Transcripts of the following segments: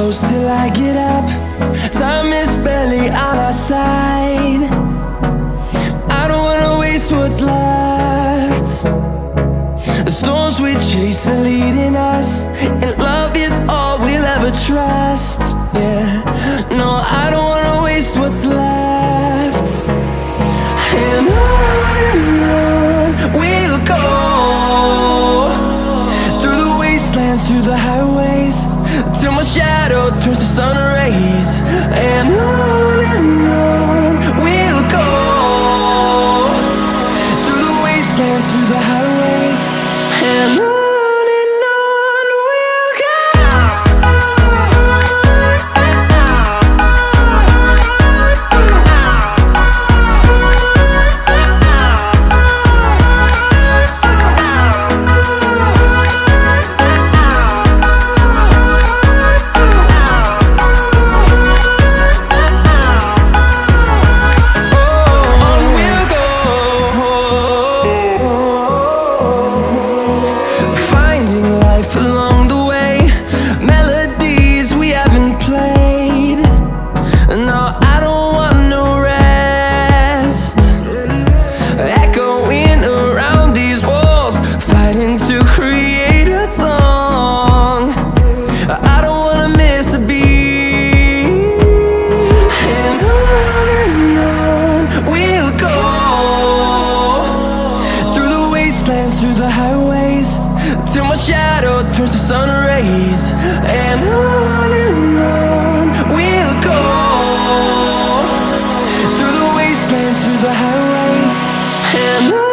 close till I get up. Time is barely on our side. I don't wanna waste what's left. The storms we chase are leading us, and love is all we'll ever trust. Yeah, no, I don't wanna waste what's left. And on we'll go, through the wastelands, through the highways, till my shadow turns to sun rays. And on we'll go, through the wastelands, through the highways, and on. Through the highways, till my shadow turns to sun rays. And on we'll go, through the wastelands, through the highways, and on.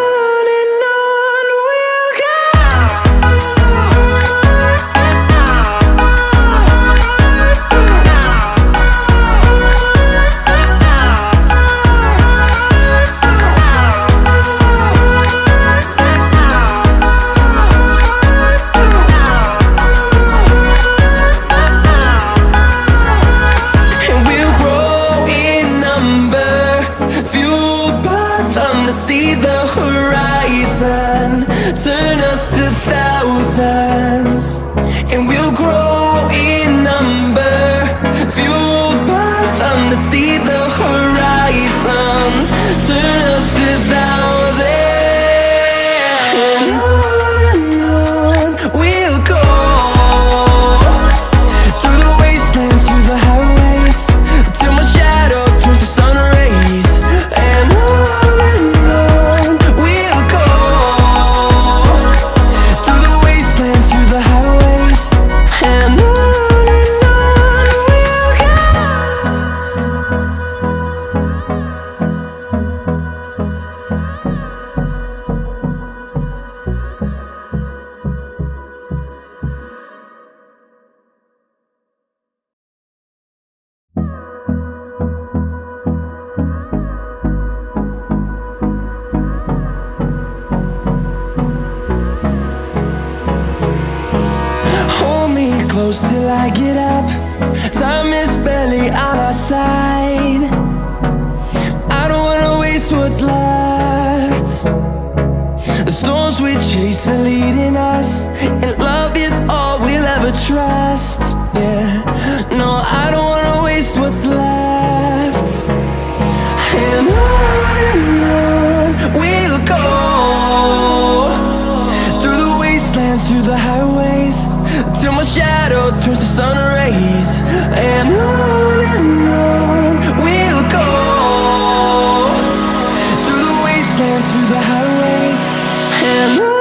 See the horizon turn us to thousands, and we'll grow in number, fueled by them. To see the horizon turn us to thousands, and on we'll go, through the wastelands, through the highways, till my shadow turns to sun rays. And close till I get up. Time is barely on our side. I don't wanna waste what's left. The storms we chase are leading us, and love is all we'll ever trust. Yeah, no, I don't wanna waste what's left. And on we'll go, through the wastelands, through the highways, till my shadow turns to sun rays. And on we'll go, through the wastelands, through the highways, and on.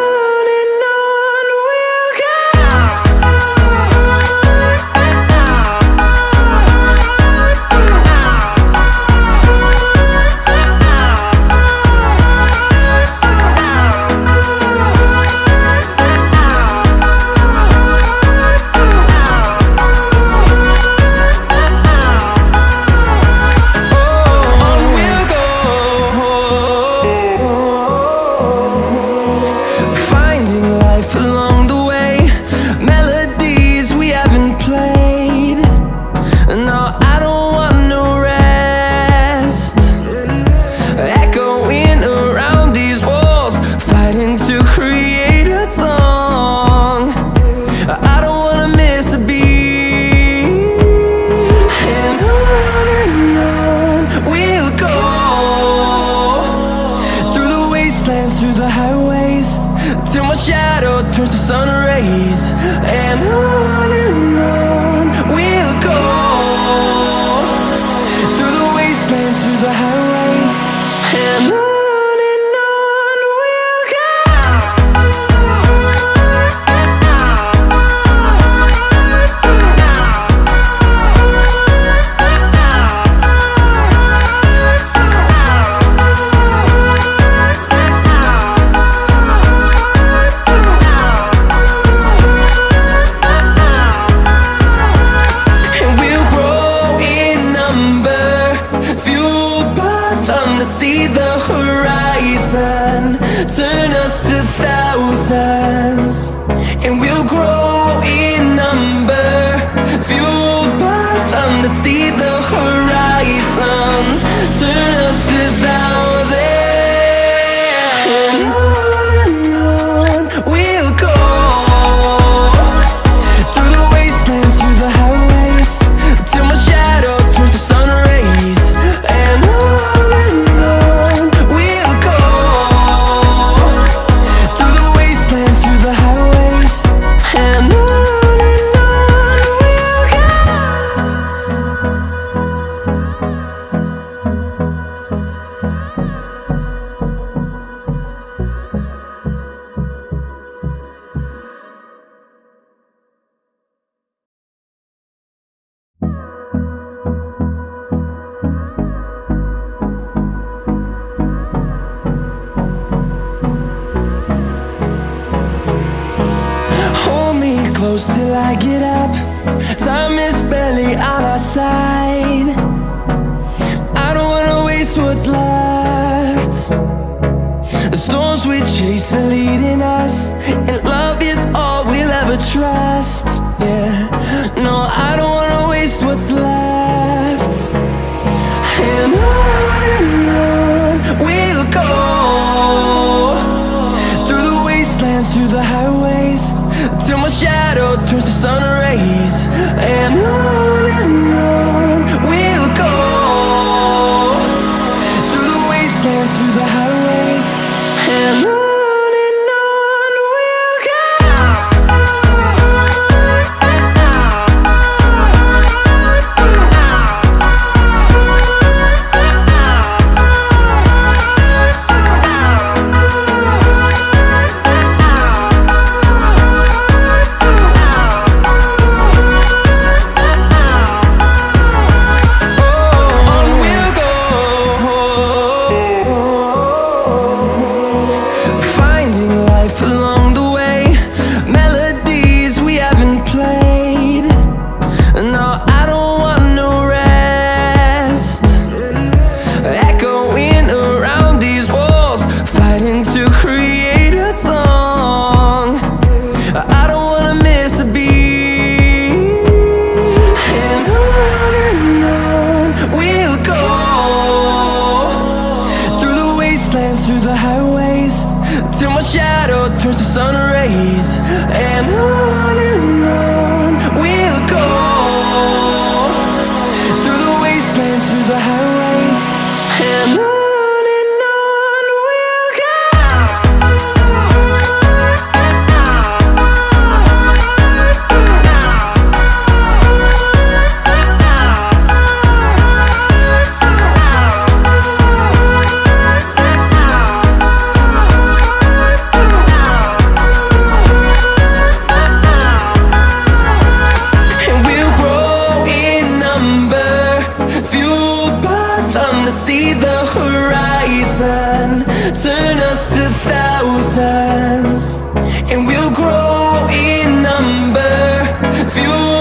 close till I get up. Time is barely on our side. I don't wanna waste what's left. The storms we chase are leading us, and love is all we'll ever trust. Yeah, no, I don't wanna waste what's left. And on we'll go, through the wastelands, through the highways, till my shadow turns to sun rays. And on we'll go, through the wastelands, through the highways, and on. Through the highways, till my shadow turns to sun rays. And on we'll go, through the wastelands, through the highways, and on. See the horizon turn us to thousands, and we'll grow in number, fuel